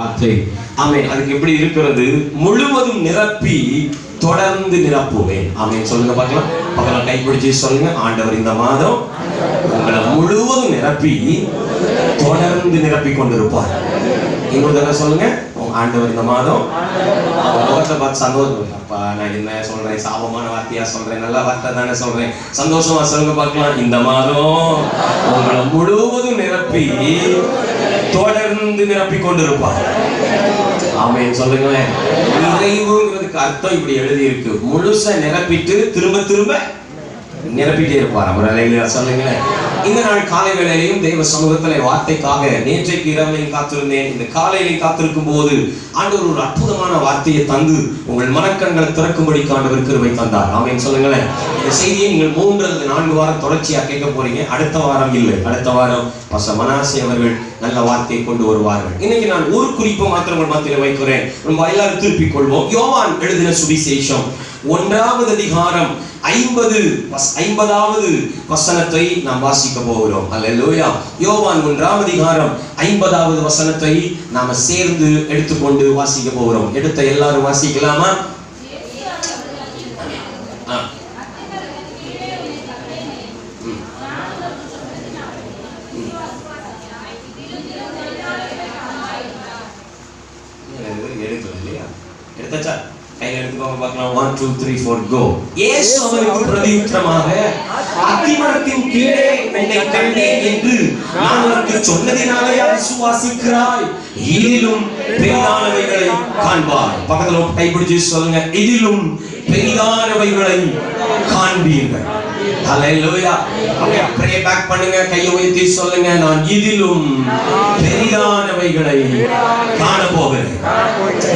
வார்த்தை. ஆமென். அதுக்கு எப்படி இருக்கிறது? முழுவதும் நிரப்பி தொடர்ந்து நிரப்புவேன். ஆமென். சொல்லுங்க பார்க்கலாம். பக்கத்துல கைப்பிடிச்சு சொல்லுங்க, ஆண்டவர் இந்த மாதம் உங்களை முழுவதும் நிரப்பி தொடர்ந்து நிரப்பி கொண்டிருப்பார். இன்னொரு தடவை சொல்லுங்க, ஆண்டவர் இந்த மாதம் அவங்க முகத்தை பார்த்து சந்தோஷம். அப்பா நான் என்ன சொல்றேன், சாபமான வார்த்தையா சொல்றேன், நல்ல வார்த்தை தானே சொல்றேன், சந்தோஷமா சொல்லுங்க பார்க்கலாம். இந்த மாதம் உங்களை முழுவதும் நிரப்பி தொடர்ந்து நிரப்பி கொண்டிருப்பார். ஆமென். சொல்லுங்களேன். நிறைவுங்கிறதுக்கு அர்த்தம் இப்படி எழுதி இருக்கு, முழுசா நிரப்பிட்டு திரும்ப திரும்ப நிரப்பிட்டே இருப்பார். அவர் சொல்லுங்களேன். இந்த நாள் காலை வேளையிலையும் தெய்வ சமூகத்தில் வார்த்தைக்காக நேற்றைக்கு இரவிலையும் காத்திருந்தேன். இந்த காலையிலையும் காத்திருக்கும் போது ஆண்டவர் ஒரு அற்புதமான வார்த்தையை தந்து உங்கள் மனக்கண்களை திறக்கும்படி ஆண்டவர் கிருபை தந்தார். ஆமென். சொல்லுங்களேன். இந்த செய்தியை நீங்கள் 3 அல்லது 4 வாரம் தொடர்ச்சியா கேட்க போறீங்க. அடுத்த வாரம் இல்லை, அடுத்த வாரம் பாஸ்டர் மனாசி அவர்கள் நல்ல வார்த்தையை கொண்டு வருவார்கள். இன்னைக்கு நான் ஒரு குறிப்பை மாத்திரம் மத்தியில் வைக்கிறேன். நம்ம எல்லாரும் திருப்பிக் கொள்வோம். யோவான் எழுதின சுவிசேஷம் 1வது அதிகாரம் 50வது வசனத்தை நாம் வாசிக்க போகிறோம். அல்லேலூயா. யோவான் 1வது அதிகாரம் 50வது வசனத்தை நாம சேர்ந்து எடுத்துக்கொண்டு வாசிக்க போகிறோம். எடுத்த எல்லாரும் வாசிக்கலாமா? எடுக்கல இல்லையா? எடுத்தாச்சா? கையில எடுத்துக்கோங்க பார்க்கலாம். 1 2 3 4 கோ. இயேசு அவருக்கு பிரதியுத்தரமாக, அத்திமரத்தின் கீழே உன்னை கண்டேன் என்று நான் உனக்கு சொன்னதினாலே விசுவாசிக்கிறாய், இதிலும் பெரிதானவைகளை காண்பாய். பக்கத்துல கைப்பிடிச்சு சொல்லுங்க, இதிலும் பெரிதானவைகளை காண்பீர்கள். ஹல்லேலூயா. அப்படியே ப்ரே பேக் பண்ணுங்க, கையை உயர்த்தி சொல்லுங்க, நான் இதிலும் பெரிதானவைகளை காண போகிறேன்.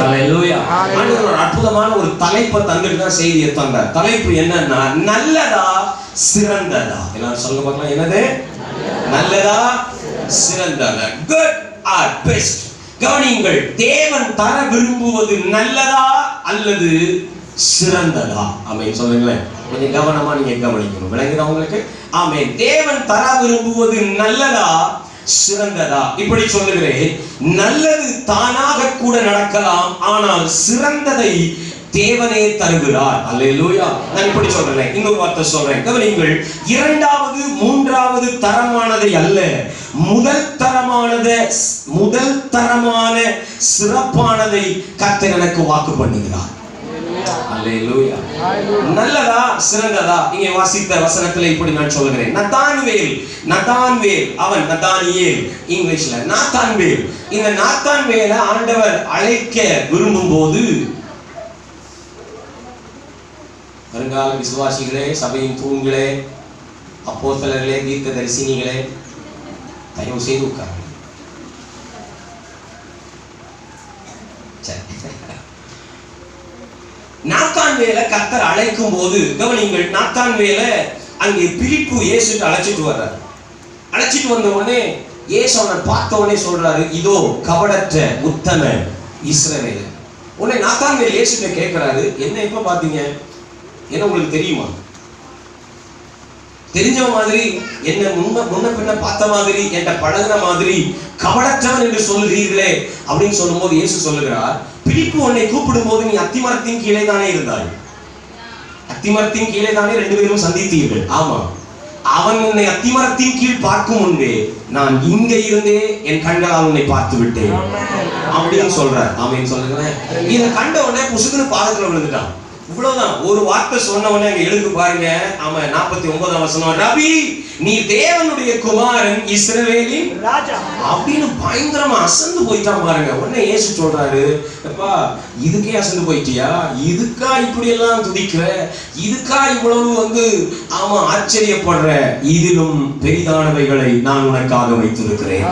ஹல்லேலூயா. ஆண்டவர் ஒரு அற்புதமான ஒரு தலைப்பை தந்துட்டு தான் செய்தியை தந்தார். தலைப்பு என்னன்னா, நல்லதா சிறந்ததா. எல்லாரும் சொல்லுங்க பார்க்கலாம். என்னது? நல்லதா சிறந்ததா. Good or best. கவனியுங்கள், தேவன் தர விரும்புவது நல்லதா அல்லது சிறந்ததா? ஆமென். சொல்லுங்களேன். கொஞ்சம் கவனமா நீங்க கவனிக்கணும். விளங்குதா உங்களுக்கு? ஆமென். தேவன் தர விரும்புவது நல்லதா சிறந்ததா? இப்படி சொல்லுகிறேன், நல்லது தானாக கூட நடக்கலாம், ஆனால் சிறந்ததை தேவனே தருகிறார். அல்லேலூயா. நான் இப்படி சொல்றேன், இன்னொரு வார்த்தை சொல்றேன். கவனியுங்கள், 2வது 3வது தரமானதை அல்ல, முதல் தரமான சிறப்பானதை கர்த்தர் எனக்கு வாக்கு பண்ணுகிறார். அல்லேலூயா. நல்லதா சிறந்ததா? இங்கே வாசித்த வசனத்தில் இப்படி நான் சொல்கிறேன். நதான்வேல் அவன் நதானியேல், இங்கிலீஷ்ல நாத்தான்வேல். இந்த நாத்தான்வேல ஆண்டவர் அழைக்க விரும்பும் போது, வருங்கால விசுவாசிகளே, சபையின் தூண்களே, அப்போஸ்தலர்களே, தீர்க்கதரிசினிகளே, தயவு செய்து உட்காருங்க. நாத்தான்வேலை கர்த்தர் அழைக்கும் போது கவனிங்கள், நாத்தான்வேலை அங்கே பிலிப்பு இயேசுட்டு அழைச்சிட்டு வர்றாரு. அழைச்சிட்டு வந்த உடனே இயேசு அவனை பார்த்த உடனே சொல்றாரு, இதோ கபடற்ற உத்தம இஸ்ரவேலன். உடனே நாத்தான்வேல் இயேசுட்ட கேட்கிறாரு, என்ன எப்ப பாத்தீங்க? என்ன உங்களுக்கு தெரியுமா? தெரிஞ்ச மாதிரி, என்ன முன்ன பின்ன பார்த்த மாதிரி, என்ற பழகின மாதிரி கபடற்றவன் என்று சொல்லுகிறீர்களே அப்படின்னு சொல்லும் போது இயேசு சொல்லுகிறார், பிலிப்பு உன்னை கூப்பிடும் போது நீ அத்திமரத்தின் கீழே தானே இருந்தாய். அத்திமரத்தின் கீழே தானே 2 பேரும் சந்தித்தீர்கள். ஆமா, அவன் உன்னை அத்திமரத்தின் கீழ் பார்க்கும் முன்பே நான் இங்க இருந்தே என் கண்களால் உன்னை பார்த்து விட்டேன் அப்படின்னு சொல்றார். ஆமென். சொல்லுங்களேன். இதை கண்ட உடனே புசுக்குன்னு பாதத்துல விழுந்துட்டான். இவ்வளவுதான். ஒரு வார்த்தை சொன்ன உடனே அங்க எழுந்து பாருங்க. ஆமா, 49ஆம் வசனம், ரபி நீ தேவனுடைய குமாரன், இஸ்ரவேலின் ராஜா அப்படின்னு பயங்கரமா அசந்து போயிட்டான் பாருங்க. உடனே இயேசு சொல்றாரு, அப்பா இதுக்கே அசந்து போயிட்டியா? இதுக்கா இப்படி எல்லாம் துதிக்கிற? இதுக்கா இவ்வளவு ஆமா ஆச்சரியப்படுற? இதிலும் பெரிதானவைகளை நான் உனக்காக வைத்திருக்கிறேன்.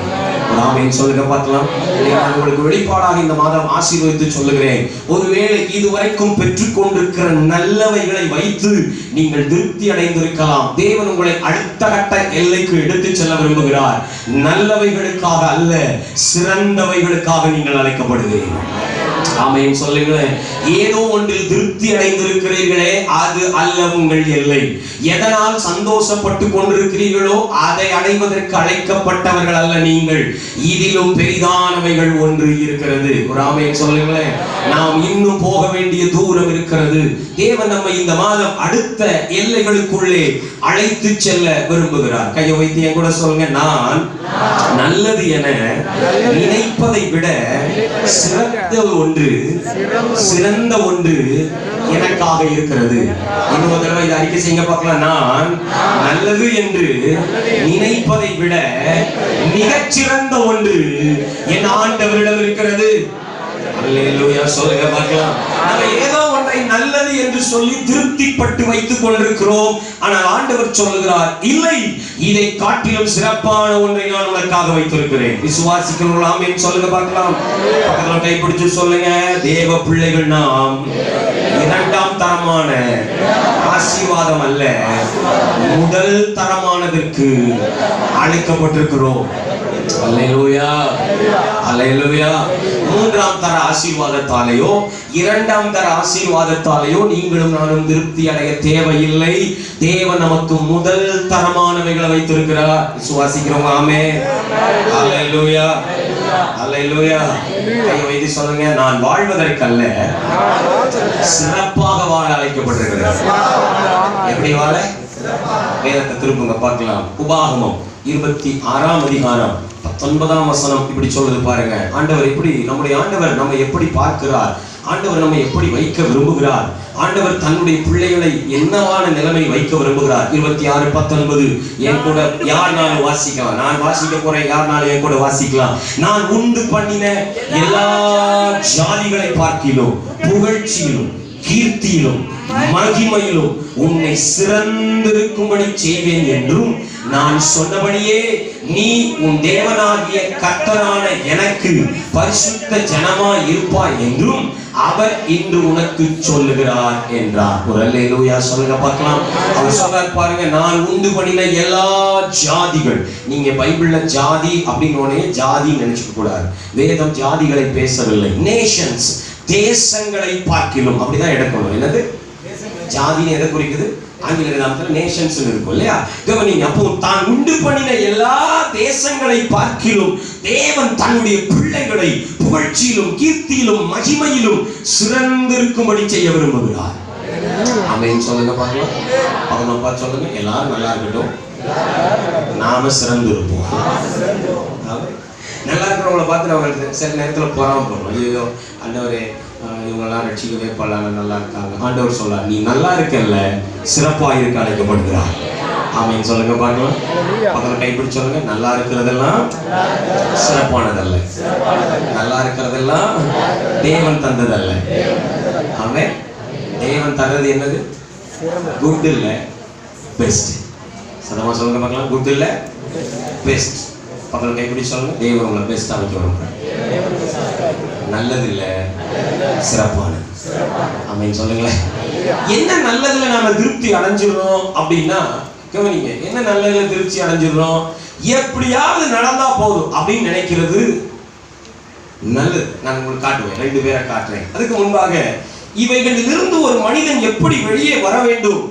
ஆமென். சொல்லுங்க பார்க்கலாம். நான் உங்களுக்கு வெளிப்பாடாக இந்த மாதம் ஆசீர்வதித்து சொல்லுகிறேன், ஒருவேளை இதுவரைக்கும் பெற்றுக்கொண்டிருக்கிற நல்லவைகளை வைத்து நீங்கள் திருப்தி அடைந்திருக்கலாம். தேவன் உங்களை அடுத்த கட்ட எல்லைக்கு எடுத்து செல்ல விரும்புகிறார். நல்லவைகளுக்காக அல்ல, சிறந்தவைகளுக்காக நீங்கள் அழைக்கப்படுகிறீர்கள். ஆமென் சொல்லுங்களேன். ஏதோ ஒன்றில் திருப்தி அடைந்திருக்கிறீர்களே, அது அல்ல உங்கள் எல்லை. எதனால் சந்தோஷப்பட்டு கொண்டிருக்கிறீர்களோ அதை அடைவதற்கு அழைக்கப்பட்டவர்கள் அல்ல நீங்கள். இதிலும் பெரிதானவைகள் ஒன்று இருக்கிறது. ஒரு ஆமென் சொல்லுங்களேன். நாம் இன்னும் போக வேண்டிய தூரம் இருக்கிறது. தேவன் நம்மை இந்த மாதம் அடுத்த எல்லைகளுக்குள்ளே அழைத்து செல்ல விரும்புகிறார். கையை வைத்து என் கூட சொல்லுங்க, நான் நல்லது என நினைப்பதை விட சிறந்த ஒன்று எனக்காக இருக்கிறது. இன்னொரு தடவை இதை அறிக்கை செய்ய பார்க்கலாம். நான் நல்லது என்று நினைப்பதை விட மிகச்சிறந்த ஒன்று என் ஆண்டவரிடம் இருக்கிறது. அல்லேலூயா சொல்லுங்க பார்க்கலாம். நம்ம ஏதோ ஒன்றை நல்லது என்று சொல்லி திருப்திப்பட்டு வைத்துக் கொண்டிருக்கிறோம். ஆனால் ஆண்டவர் சொல்லுகிறார், இல்லை, இதை காட்டிலும் சிறப்பான ஒன்றை நான் உனக்காக வைத்திருக்கிறேன். விசுவாசிக்கிறவர்கள் ஆமென் சொல்லுங்க பார்க்கலாம். பக்கத்துல கைப்பிடிச்சு சொல்லுங்க, தேவ பிள்ளைகள் நாம் இரண்டாம் தரமான ஆசீர்வாதம் அல்ல, முதல் தரமானதற்கு அழைக்கப்பட்டிருக்கிறோம். அல்லேலூயா அல்லேலூயா. மூன்றாம் தர ஆசீர்வாதத்தாலேயோ இரண்டாம் தர ஆசீர்வாதத்தாலேயோ நீங்களும் நானும் திருப்தி அடைய தேவையில்லை. தேவன் நமக்கு முதல் தரமானவைகளை வைத்திருக்கிறார். விசுவாசிக்கிறோம் ஆமென். அல்லேலூயா அல்லேலூயா. கையை வைத்து சொல்லுங்க, நான் வாழ்வதற்கல்ல, சிறப்பாக வாழ அழைக்கப்பட்டிருக்கிறேன். எப்படி வாழ? வேதத்தை திருப்புங்க பார்க்கலாம். உபாகமம் 26ஆம் அதிகாரம் 19ஆம் வசனம் இப்படி சொல்லுது பாருங்க. ஆண்டவர் எப்படி, நம்முடைய ஆண்டவர் நம்மை எப்படி பார்க்கிறார், ஆண்டவர் நம்மை எப்படி வைக்க விரும்புகிறார், ஆண்டவர் தன்னுடைய பிள்ளைகளை என்னவான நிலைமை வைக்க விரும்புகிறார். 26:19 என் கூட யார்னாலும் வாசிக்கலாம். நான் வாசிக்க போறேன், யார்னாலும் என் கூட வாசிக்கலாம். நான் உண்டு பண்ணின எல்லா ஜாதிகளை பார்க்கிலும் புகழ்ச்சியிலும் கீர்த்தியிலும் மகிமையிலும் உன்னை சிறந்திருக்கும்படி செய்வேன் என்றும், நான் சொன்னபடியே நீ உன் தேவனாகிய கர்த்தரான எனக்கு பரிசுத்த ஜனமாய் இருப்பாய் என்றும் அவர் இன்று உனக்கு சொல்லுகிறார் என்றார். ஒரு அல்லேலூயா சொல்லுங்க பார்க்கலாம். அவர் சொல்றார் பாருங்க, நான் உண்டு பண்ணின எல்லா ஜாதிகள். நீங்க பைபிள்ல ஜாதி அப்படின்னு ஜாதி நினைச்சுக்க கூடாது. வேதம் ஜாதிகளை பேசவில்லை. நேஷன்ஸ், தேசங்களை பார்க்கிலும் அப்படிதான் எடுக்கணும். என்னது ஜாதின்னு எதை குறிக்குது? ஆங்கில வேதாந்தத்தில் நேஷன்ஸ் இருக்கும் இல்லையா? கவனிங்க, அப்போ தான் உண்டு பண்ணின எல்லா தேசங்களை பார்க்கிலும் தேவன் தன்னுடைய பிள்ளைகளை புகழ்ச்சியிலும் கீர்த்தியிலும் மகிமையிலும் சிறந்திருக்கும்படி செய்ய விரும்புகிறார். ஆமென் சொல்லுங்க பார்க்கலாம். அவங்க பார்த்து சொல்லுங்க, எல்லாரும் நல்லா இருக்கட்டும், நாம சிறந்து இருப்போம். நல்லா இருக்கிறவங்களை பார்த்து அவங்களுக்கு சில நேரத்தில் பொறாம போடுறோம். ஐயோ ஆண்டவரே, இவங்கெல்லாம் ரட்சிக்கவே பல்லான நல்லா இருக்காங்க. ஆண்டவர் சொல்றார், நீ நல்லா இருக்கல்ல, சிறப்பாக இருக்க அழைக்கப்படுகிறார். ஆமென் சொல்லுங்க பார்க்கலாம். பக்கத்துல கைப்பிடிச்சு சொல்லுங்க, நல்லா இருக்கிறதெல்லாம் சிறப்பானதல்ல, நல்லா இருக்கிறதெல்லாம் தேவன் தந்ததல்ல. ஆமென். தேவன் தர்றது என்னது? குட் இல்ல, பெஸ்ட். சதமா சொல்லுங்க பார்க்கலாம். குட் இல்ல, பெஸ்ட். பக்கத்துல கைப்பிடிச்சு சொல்லுங்க, தேவன் உங்களை பெஸ்ட் அமைக்க வரும். நல்லது இல்ல, சிறப்பானது. ஆமென் சொல்லுங்களேன். என்ன நல்லதுல நாம திருப்தி அடைஞ்சிடறோம் அப்படின்னா, கவனிங்க, என்ன நல்லதுல திருப்தி அடைஞ்சிடறோம், எப்படியாவது நடந்தா போதும் அப்படின்னு நினைக்கிறது நல்லது. நான் உங்களுக்கு காட்டுவேன், 2 பேரை காட்டுறேன். அதுக்கு முன்பாக இவைகளில் இருந்து ஒரு மனிதன் எப்படி வெளியே வர வேண்டும்?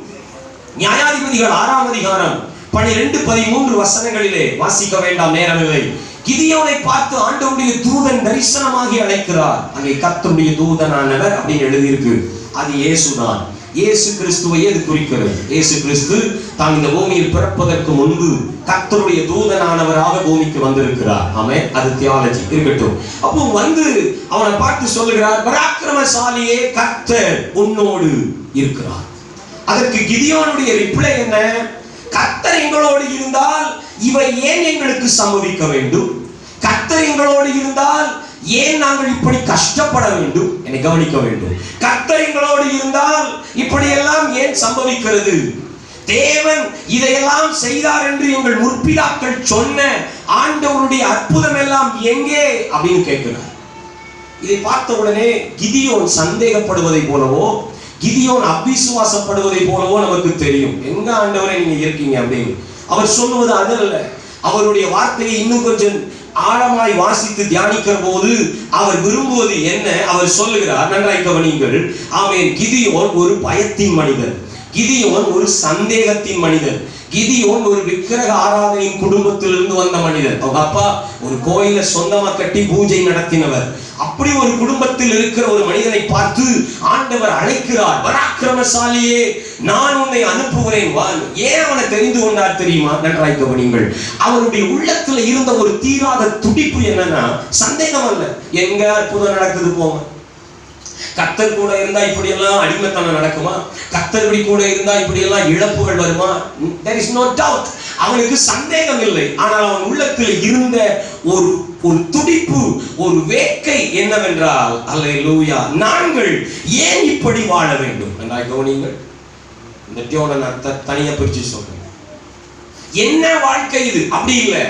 நியாயாதிபதிகள் 6ஆம் அதிகாரம் 12-13 வசனங்களிலே வாசிக்க வேண்டாம், நேரமில்லை. கிதியோனை பார்த்து ஆண்டவருடைய தூதன் தரிசனமாகி அழைக்கிறார். அங்கே கர்த்தருடைய தூதனானவர் அப்படின்னு எழுதியிருக்கு. அது இயேசுதான். இயேசு கிறிஸ்துவை அது குறிக்கிறது. இயேசு கிறிஸ்து தான் இந்த பூமியில் பிறப்பதற்கு முன்பு கர்த்தருடைய தூதனானவராக பூமிக்கு வந்திருக்கிறார். ஆமென். அது தியாலஜி இருக்கட்டும். அப்போ வந்து அவனை பார்த்து சொல்லுகிறார், பராக்கிரமசாலியே, கர்த்தர் உன்னோடு இருக்கிறார். அதற்கு கிதியோனுடைய ரிப்ளை என்ன? கர்த்தர் எங்களோடு இருந்தால் இவை ஏன் எங்களுக்கு சம்பவிக்க வேண்டும்? கர்த்தர் எங்களோடு இருந்தால் ஏன் நாங்கள் இப்படி கஷ்டப்பட வேண்டும்? என்னை கவனிக்க வேண்டும். கர்த்தர் எங்களோடு இருந்தால் இப்படி எல்லாம் ஏன் சம்பவிக்கிறது? தேவன் இதையெல்லாம் செய்தார் என்று எங்கள் முற்பிதாக்கள் சொன்ன ஆண்டவருடைய அற்புதம் எல்லாம் எங்கே அப்படின்னு கேட்கிறார். இதை பார்த்த உடனே கிதியோன் சந்தேகப்படுவதை போலவோ, கிதியோன் அவிசுவாசப்படுவதை போலவோ நமக்கு தெரியும். எங்க ஆண்டவரே நீங்க இருக்கீங்க அப்படின்னு. அவர் சொல்லுவது அதல்ல. அவருடைய வார்த்தையை இன்னும் கொஞ்சம் ஆழமாய் வாசித்து தியானிக்கிற போது அவர் விரும்புவது என்ன? அவர் சொல்லுகிறார், நன்றாய் கவனியுங்கள். ஆமென். கிதியோன் ஒரு பயத்தின் மனிதன், கிதியோன் ஒரு சந்தேகத்தின் மனிதன், கிதியோன் ஒரு விக்கிரக ஆராதனையின் குடும்பத்திலிருந்து வந்த மனிதன். அவங்க அப்பா ஒரு கோயிலை சொந்தமா கட்டி பூஜை நடத்தினவர். அப்படி ஒரு குடும்பத்தில் இருக்கிற ஒரு மனிதனை பார்த்து ஆண்டவர் அழைக்கிறார், பராக்கிரமசாலியே, நான் உன்னை அனுப்புகிறேன் வா. ஏன் அவனை தெரிந்து கொண்டார் தெரியுமா? நன்றாய் கவனியுங்கள். அவருடைய உள்ளத்துல இருந்த ஒரு தீராத துடிப்பு என்னன்னா, சந்தேகம் அல்ல. எங்க அற்புதம் நடக்குது போங்க. கர்த்தர் கூட இருந்தா இப்படி எல்லாம் அடிமைத்தனம் நடக்குமா? கர்த்தர் கூட இருந்தா இப்படி எல்லாம் இழப்புகள் வருமா? there is no doubt. அவனுக்கு சந்தேகம் இல்லை. ஆனால் அவன் உள்ளத்தில் இருந்த ஒரு துடிப்பு, ஒரு வேட்கை என்னவென்றால், அல்லேலூயா, நாங்கள் ஏன் இப்படி வாழ வேண்டும்? என்றாய் கவனியுங்கள். இந்த தியோட நான் தனியா பிரிச்சு சொல்றேன். என்ன வாழ்க்கை இது? அப்படி இல்லை.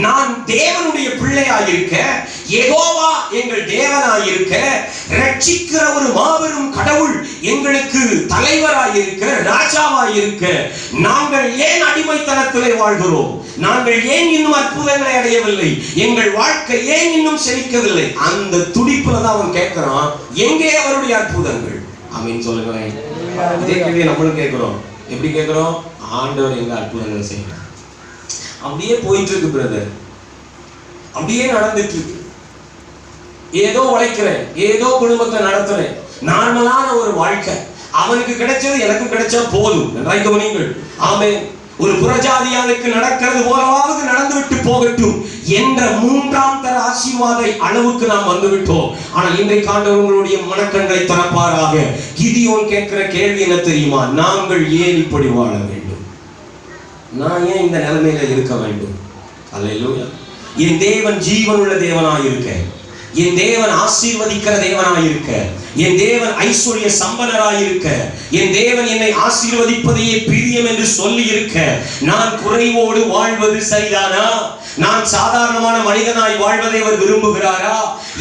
நான் தேவனுடைய பிள்ளையாயிருக்க, யெகோவா எங்கள் தேவனாயிருக்க, ரட்சிக்கிற ஒரு மாபெரும் கடவுள் எங்களுக்கு தலைவராயிருக்க, ராஜாவாயிருக்க, நாங்கள் ஏன் அடிமைத்தனத்திலே வாழ்கிறோம்? நாங்கள் ஏன் இன்னும் அற்புதங்களை அடையவில்லை? எங்கள் வாழ்க்கை ஏன் இன்னும் செழிக்கவில்லை? அந்த துடிப்புல தான் அவன் கேட்கிறான், எங்கே அவருடைய அற்புதங்கள்? ஆமென் சொல்லுங்களேன். இதே கேள்வியை நம்மளும் கேட்கிறோம். எப்படி கேட்கிறோம்? ஆண்டவர் எங்க அற்புதங்களை செய்யணும். அப்படியே போயிட்டு இருக்கு பிரதர், அப்படியே நடந்துட்டு இருக்கு. ஏதோ உழைக்கிறேன், ஏதோ குடும்பத்தை நடத்துறேன், நார்மலான ஒரு வாழ்க்கை. அவனுக்கு கிடைச்சது எனக்கு கிடைச்சா போதும். நன்றாய் கவனியுங்கள். ஆமென். ஒரு புறஜாதியானுக்கு நடக்கிறது போலவாவது நடந்துவிட்டு போகட்டும் என்ற மூன்றாம் தர ஆசீர்வாத அளவுக்கு நாம் வந்துவிட்டோம். ஆனால் இன்றைக்கு ஆண்டவர் உங்களுடைய மனக்கண்களை திறப்பாராக. கிதியோன் கேட்கிற கேள்வி என்ன தெரியுமா? நாங்கள் ஏன் இப்படி வாழ வேண்டும்? நான் ஏன் இந்த நிலைமையில இருக்க வேண்டும்? அல்லேலூயா. என் தேவன் ஜீவனுள்ள தேவனாயிருக்க, என் தேவன் ஆசீர்வதிக்கிற தேவனாயிருக்க, என் தேவன் ஐஸ்வர்ய சம்பனராயிருக்க, என் தேவன் என்னை ஆசீர்வதிப்பதையே பிரியம் என்று சொல்லி இருக்க, நான் குறைவோடு வாழ்வது சரிதானா? நான் சாதாரணமான மனிதனாய் வாழ்வதை அவர் விரும்புகிறாரா?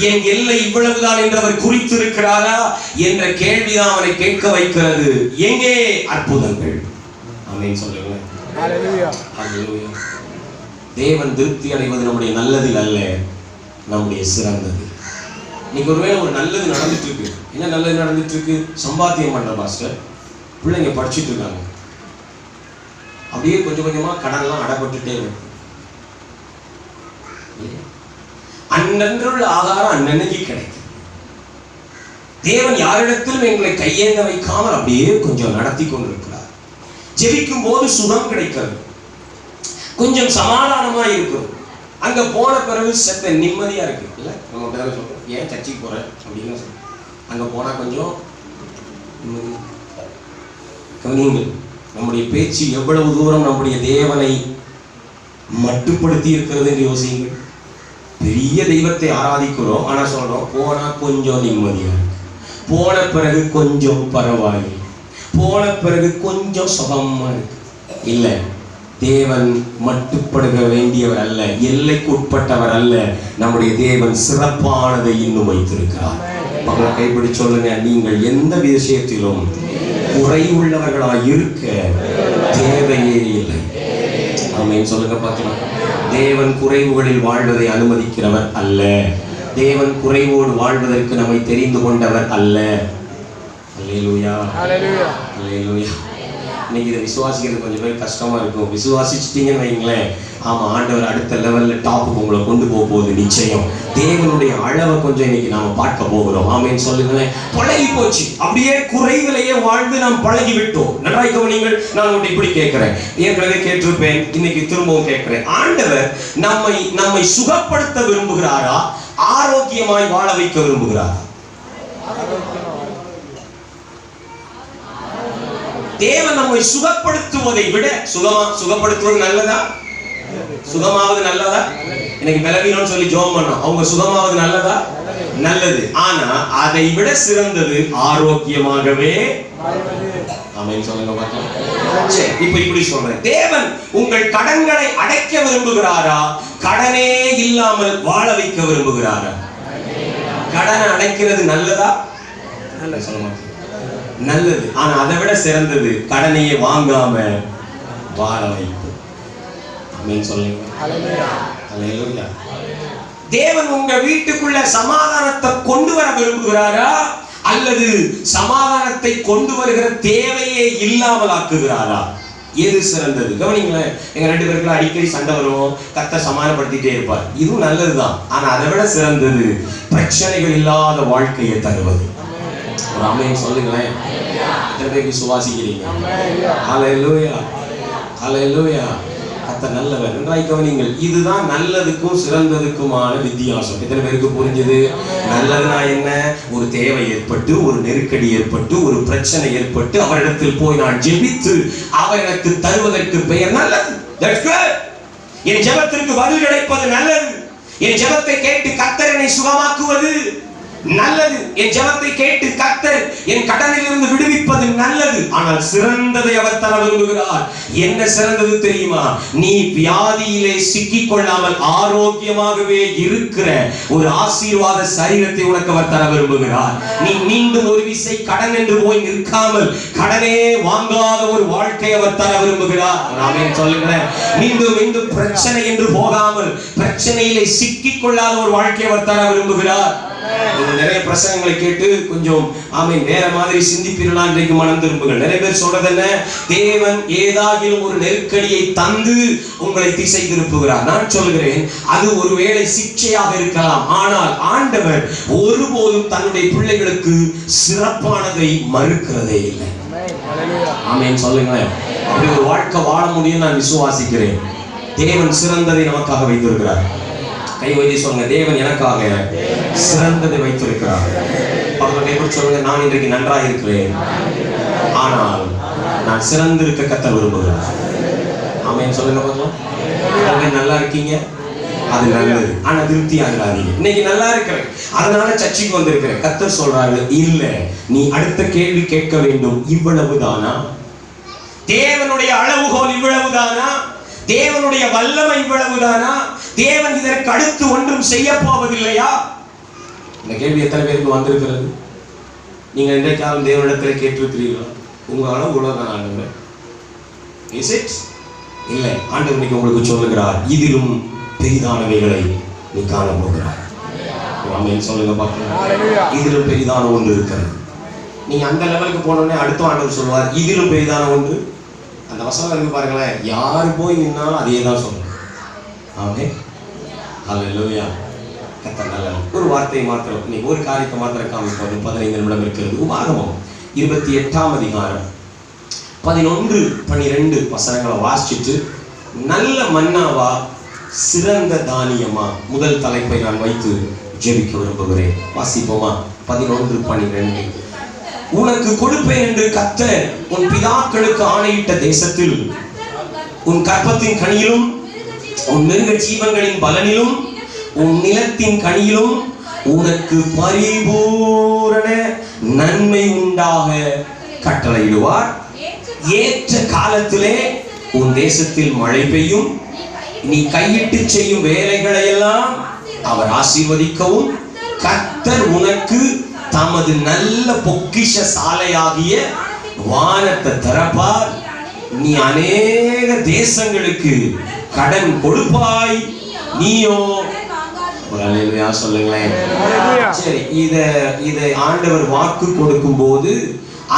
என் எல்லை இவ்வளவுதான் என்று அவர் குறித்திருக்கிறாரா என்ற கேள்விதான் அவனை கேட்க வைக்கிறது. எங்கே அற்புதங்கள்? ஆமென் சொல்லுங்க. ஹல்லேலூயா. ஹல்லேலூயா. தேவன் திருப்தி அடைவது நம்முடைய நல்லதில் அல்ல, நம்முடைய சிறந்தது. இன்னைக்கு ஒருவேளை ஒரு நல்லது நடந்துட்டு இருக்கு. என்ன நல்லது நடந்துட்டு இருக்கு? சம்பாத்தியம் பண்ற பாஸ்டர், பிள்ளைங்க படிச்சுட்டு இருக்காங்க. அப்படியே கொஞ்சம் கொஞ்சமா கடன்லாம் அடப்பட்டுட்டே இருக்கு. அன்றன்றுள்ள ஆகாரம் அன்னன்னைக்கு கிடைக்கும். தேவன் யாரிடத்திலும் எங்களை கையேந்த வைக்காமல் அப்படியே கொஞ்சம் நடத்தி கொண்டிருக்கிறார். ஜெபிக்கும் போது சுகம் கிடைக்கிறது, கொஞ்சம் சமாதானமா இருக்கும். அங்க போன பிறகு சத்த நிம்மதியா இருக்கு. இல்ல நம்ம பேர சொல்றோம், ஏன் சர்ச்சைக்கு போற அப்படின்னு சொல்றோம். அங்க போனா கொஞ்சம் நிம்மதி. கவனியுங்கள், நம்முடைய பேச்சு எவ்வளவு தூரம் நம்முடைய தேவனை மட்டுப்படுத்தி இருக்கிறது என்று யோசியுங்கள். பெரிய தெய்வத்தை ஆராதிக்கிறோம், ஆனா சொல்றோம் போனா கொஞ்சம் நிம்மதியா இருக்கு, போன பிறகு கொஞ்சம் பரவாயில்லை, போன பிறகு கொஞ்சம் சுகமா இருக்கு. இல்ல, தேவன் மட்டுப்படுக வேண்டியவர் அல்ல, எல்லைக்கு உட்பட்டவர் அல்ல. நம்முடைய தேவன் சிறப்பானதை இன்னும் வைத்திருக்கிறார். அவங்களை கைப்பிடி சொல்லுங்க, நீங்கள் எந்த விஷயத்திலும் குறைவுள்ளவர்களாய் இருக்க தேவையே இல்லை. ஆமென் சொல்லுங்க பார்க்கலாம். தேவன் குறைவுகளில் வாழ்வதை அனுமதிக்கிறவர் அல்ல. தேவன் குறைவோடு வாழ்வதற்கு நம்மை தெரிந்து கொண்டவர் அல்ல. அல்லேலூயா. அல்லேலூயா. அல்லேலூயா. இன்னைக்கு இதை விசுவாசிக்கிறது கொஞ்சம் பேர் கஷ்டமா இருக்கும். விசுவாசிச்சிட்டீங்கன்னு வைங்களேன், ஆமா ஆண்டவர் அடுத்த லெவல்ல டாப்புக்கு உங்களை கொண்டு போக போகுது நிச்சயம். தேவனுடைய அளவை கொஞ்சம் இன்னைக்கு நாம பார்க்க போகிறோம். ஆமென் சொல்லுங்களேன். பழகி போச்சு, அப்படியே குறைவிலேயே வாழ்ந்து நாம் பழகி விட்டோம். நன்றாய் கவனியுங்கள். நான் உங்கள்கிட்ட இப்படி கேட்கிறேன், ஏற்கனவே கேட்டிருப்பேன், இன்னைக்கு திரும்பவும் கேட்கிறேன். ஆண்டவர் நம்மை சுகப்படுத்த விரும்புகிறாரா, ஆரோக்கியமாய் வாழ வைக்க விரும்புகிறாரா? தேவன் நம்மை சுகப்படுத்துவதை விட சுகப்படுத்துவது நல்லதா? சுகமாவது நல்லதா? இன்னைக்கு பலவீனம் சொல்லி ஜெபம் பண்ணோம், அவங்க சுகமாவது நல்லதா? நல்லது. ஆனா அதை விட சிறந்தது ஆரோக்கியமாகவே. ஆமென் சொல்லுங்க பார்க்கலாம். சரி, இப்போ இப்படி சொல்றேன், தேவன் உங்கள் கடன்களை அடைக்க விரும்புகிறாரா, கடனே இல்லாமல் வாழ வைக்க விரும்புகிறாரா? கடனை அடைக்கிறது நல்லதா? நல்லது சொல்லுங்க. நல்லது. ஆனா அதை விட சிறந்தது கடனையே வாங்காம வாழ வைப்பு. ஆமென் சொல்லுங்க. ஹல்லேலூயா. ஹல்லேலூயா. தேவன் உங்க வீட்டுக்குள்ள சமாதானத்தை கொண்டு வர விரும்புகிறாரா அல்லது சமாதானத்தை கொண்டு வருகிற தேவையே இல்லாமல் ஆக்குகிறாரா? எது சிறந்தது? கவனிங்களேன், எங்க 2 பேருக்குள்ள அடிக்கடி சண்டை வரும், கர்த்தர் சமாதானப்படுத்திட்டே இருப்பார். இதுவும் நல்லதுதான். ஆனா அதை விட சிறந்தது பிரச்சனைகள் இல்லாத வாழ்க்கையை தருவது. ஒரு ஆமென் சொல்லுங்களேன். எத்தனை பேருக்கு சுவாசிக்கிறீங்க? ஹல்லேலூயா, ஹல்லேலூயா. கர்த்தர் நல்லவர். நன்றாய் கவனிங்கள். இதுதான் நல்லதுக்கும் சிறந்ததுக்குமான வித்தியாசம். எத்தனை பேருக்கு புரிஞ்சது? நல்லதுனா என்ன? ஒரு தேவை ஏற்பட்டு, ஒரு நெருக்கடி ஏற்பட்டு, ஒரு பிரச்சனை ஏற்பட்டு அவரிடத்தில் போய் நான் ஜெபித்து அவர் எனக்கு தருவதற்கு பெயர் நல்லது. That's good. என் ஜெபத்திற்கு பதில் கிடைப்பது நல்லது. என் ஜெபத்தை கேட்டு கர்த்தர் என்னை சுகமாக்குவது நல்லது. என் ஜெபத்தை கேட்டு கர்த்தர் என் கடனில் இருந்து விடுவிப்பது நல்லது. ஆனால் சிறந்ததை அவர் தர விரும்புகிறார். என்ன சிறந்தது தெரியுமா? நீ வியாதியிலே சிக்கிக் கொள்ளாமல் ஆரோக்கியமாகவே இருக்கிற ஒரு ஆசீர்வாத சரீரத்தை உனக்கு அவர் தர விரும்புகிறார். நீ மீண்டும் ஒரு விசை கடன் என்று போய் நிற்காமல் கடனே வாங்காத ஒரு வாழ்க்கை அவர் தர விரும்புகிறார். ஆமென் சொல்லுங்களேன். மீண்டும் பிரச்சனை என்று போகாமல் பிரச்சனையிலே சிக்கிக் கொள்ளாத ஒரு வாழ்க்கை அவர் தர விரும்புகிறார். நிறைய பிரசங்கங்களை கேட்டு கொஞ்சம் ஆமென் வேற மாதிரி சிந்திப்பீர்களா இன்றைக்கு மனம் திரும்புங்கள். நிறைய பேர் சொல்றது என்ன? தேவன் ஏதாகிலும் ஒரு நெருக்கடியை தந்து உங்களை திசை திருப்புகிறார். நான் சொல்கிறேன், அது ஒருவேளை சிக்ஷையாக இருக்கலாம். ஆனால் ஆண்டவர் ஒருபோதும் தன்னுடைய பிள்ளைகளுக்கு சிறப்பானதை மறுக்கிறதே இல்லை. ஆமென் சொல்லுங்களேன். அப்படி ஒரு வாழ்க்கை வாழ முடியும் நான் விசுவாசிக்கிறேன். தேவன் சிறந்ததை நமக்காக வைத்திருக்கிறார். கை வைத்து சொல்லுங்க, தேவன் எனக்காக சிறந்ததை வைத்திருக்கிறார். பக்கத்துல எப்படி சொல்லுங்க, நான் இன்றைக்கு நன்றாக இருக்கிறேன், ஆனால் நான் சிறந்திருக்க கர்த்தர் விரும்புகிறார். ஆமென் சொல்லுங்க பார்க்கலாம். நல்லா இருக்கீங்க, அது நல்லது. ஆனா திருப்தி ஆகிறாதீங்க. இன்னைக்கு நல்லா இருக்கிறேன், அதனால சர்ச்சுக்கு வந்திருக்கிறேன். கர்த்தர் சொல்றாரு, இல்ல, நீ அடுத்த கேள்வி கேட்க வேண்டும். இவ்வளவுதானா? தேவனுடைய அளவுகோல் இவ்வளவுதானா? தேவனுடைய வல்லமை இவ்வளவுதானா? தேவன் இதற்கு அடுத்து ஒன்றும் செய்ய போவதில்லையா? இந்த கேள்வி எத்தனை பேருக்கு வந்திருக்கிறது? நீங்க இன்றைக்காலும் தேவனிடத்தில் கேட்டிருக்கிறீர்களா? உங்க அளவு உலகம் ஆண்டவர் இஸ் இட்? இல்லை. ஆண்டவர் இன்னைக்கு உங்களுக்கு சொல்லுகிறார், இதிலும் பெரிதானவைகளை நீ காண போகிறார். ஆமென் சொல்லுங்க பார்க்கலாம். இதிலும் பெரிதான ஒன்று இருக்கிறது. நீங்க அந்த லெவலுக்கு போனோடனே அடுத்த ஆண்டவர் சொல்லுவார், இதிலும் பெரிதான ஒன்று. அந்த வசனம் இருக்கு பாருங்களேன். யாரு போய் நின்னாலும் அதே தான் சொல்லணும். ஆமென் ஹல்லேலூயா. கர்த்தர் நல்லவர். ஒரு வார்த்தையை மாத்திரம், நீ ஒரு காரியத்தை மாத்திரம் காமிப்போம். 15 நிமிடம் இருக்கிறது. உபாகமம் 28ஆம் அதிகாரம் 11, 12 வசனங்களை வாசிச்சுட்டு நல்ல மன்னாவா சிறந்த தானியமா முதல் தலைப்பை நான் வைத்து ஜெபிக்க விரும்புகிறேன். வாசிப்போமா? 11, 12. உனக்கு கொடுப்பேன் என்று கர்த்தர் உன் பிதாக்களுக்கு ஆணையிட்ட தேசத்தில் உன் கற்பத்தின் கனியிலும் உன் மிருக ஜீவன்களின் பலனிலும் உன் நிலத்தின் கனியிலும் உனக்கு பரிபூரண நன்மை உண்டாக கட்டளையிடுவார். ஏற்ற காலத்திலே உன் தேசத்தில் மழை பெய்யும். நீ கையிட்டு செய்யும் வேலைகளை எல்லாம் அவர் ஆசீர்வதிக்கவும் கர்த்தர் உனக்கு தமது நல்ல பொக்கிஷ சாலையாகிய வானத்தை திறப்பார். நீ அநேக தேசங்களுக்கு கடன் கொடுப்பாய், நீயோ ஒரு அல்லேலூயா சொல்லுங்களேன். சரி, இதை ஆண்டவர் வாக்கு கொடுக்கும் போது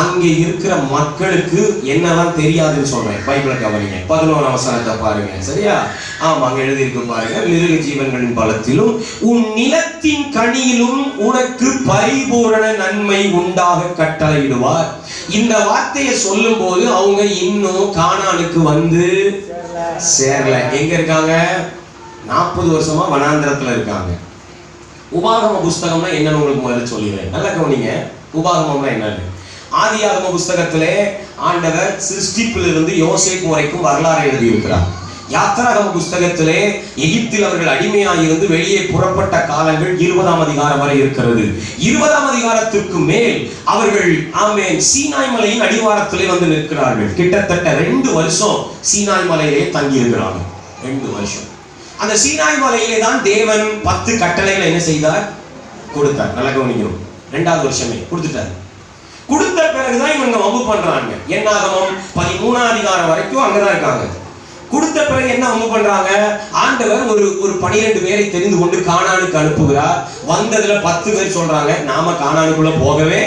அங்கே இருக்கிற மக்களுக்கு என்னதான் தெரியாதுன்னு சொல்றேன். பைபிளை கவனிங்க. 11ஆம் வசனத்தை பாருங்க. சரியா? ஆமா, அங்க எழுதி இருக்கு பாருங்க. மிருக ஜீவன்களின் பலத்திலும் உன் நிலத்தின் கனியிலும் உனக்கு பரிபூரண நன்மை உண்டாக கட்டளையிடுவார். இந்த வார்த்தையை சொல்லும் போது அவங்க இன்னும் கானானுக்கு வந்து சேரல. எங்க இருக்காங்க? 40 வருஷமா வனாந்திரத்துல இருக்காங்க. உபாகம புஸ்தகம்னா என்னன்னு உங்களுக்கு முதல்ல சொல்லிடுறேன். நல்லா கவனிங்க. உபாகமம்னா என்னன்னு. ஆதியாகம புஸ்தகத்திலே ஆண்டவர் சிருஷ்டிப்பிலிருந்து யோசேப்பு வரைக்கும் வரலாறு எழுதியிருக்கிறார். யாத்திராகம புஸ்தகத்திலே எகிப்தில் அவர்கள் அடிமையாயிருந்து வெளியே புறப்பட்ட காலங்கள் 20ஆம் அதிகாரம் வரை இருக்கிறது. 20ஆம் அதிகாரத்திற்கு மேல் அவர்கள் ஆமென் சீனாய் மலையின் அடிவாரத்திலே வந்து நிற்கிறார்கள். கிட்டத்தட்ட 2 வருஷம் சீனாய் மலையிலே தங்கி இருக்கிறாங்க. 2 வருஷம். அந்த சீனாய் மலையிலே தான் தேவன் 10 கட்டளைகளை என்ன செய்தார்? கொடுத்தார். நல்லா கவனிக்கணும். 2வது வருஷமே கொடுத்துட்டார். கொடுத்த பிறகுதான் இவங்க வம்பு பண்றாங்க. என்னாகமம் 13ஆம் அதிகாரம் வரைக்கும் அங்கதான் இருக்காங்க. கொடுத்த பிறகு என்ன அவங்க பண்றாங்க? ஆண்டவர் ஒரு 12 பேரை தெரிந்து கொண்டு கானானுக்கு அனுப்புகிறார். வந்ததுல 10 பேர் சொல்றாங்க நாம கானானுக்குள்ள போகவே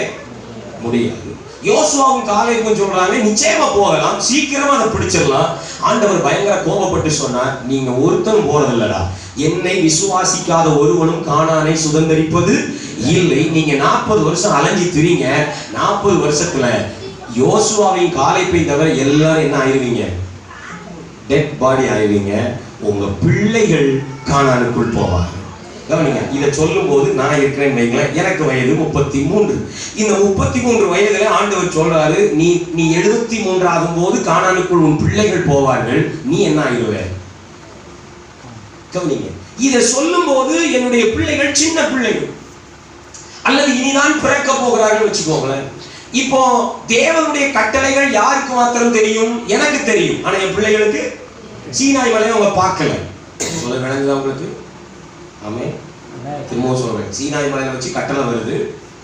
முடியாது. யோசுவாவும் காலேபும் சொல்றாங்க நிச்சயமா போகலாம், சீக்கிரமா அதை பிடிச்சிடலாம். ஆண்டவர் பயங்கர கோபப்பட்டு சொன்னார், நீங்க ஒருத்தரும் போறதில்லடா, என்னை விசுவாசிக்காத ஒருவனும் கானானை சுதந்தரிப்பது இல்லை. நீங்க 40 வருஷம் அலைஞ்சி திரிங்க, 40 வருஷத்துல யோசுவாவின் காலேபை தவிர எல்லாரும் என்ன ஆயிருவீங்க? Dead body ஆயிருவீங்க. உங்க பிள்ளைகள் கானானுக்குள் போவாங்க. கவனிங்க, இதை சொல்லும் போது நான் இருக்கிறேன்னு வைங்களேன், எனக்கு வயது 33. இந்த 33 வயதுல ஆண்டவர் சொல்றாரு, நீ 73 ஆகும் போது கானானுக்குள் உன் பிள்ளைகள் போவார்கள், நீ என்ன ஆயிடுவ? கவனிங்க, இதை சொல்லும் போது என்னுடைய பிள்ளைகள் சின்ன பிள்ளைகள் அல்லது இனிதான் பிறக்க போகிறார்கள் வச்சுக்கோங்களேன். இப்போ தேவனுடைய கட்டளைகள் யாருக்கு மாத்திரம் தெரியும்? எனக்கு தெரியும். ஆனா என் பிள்ளைகளுக்கு சீனாய் மலையை அவங்க பார்க்கல. சொல்ல விளங்குதா உங்களுக்கு? ஆமே, திரும்பவும் சொல்றேன். சீனாய் மலையை வச்சு கட்டளை வருது,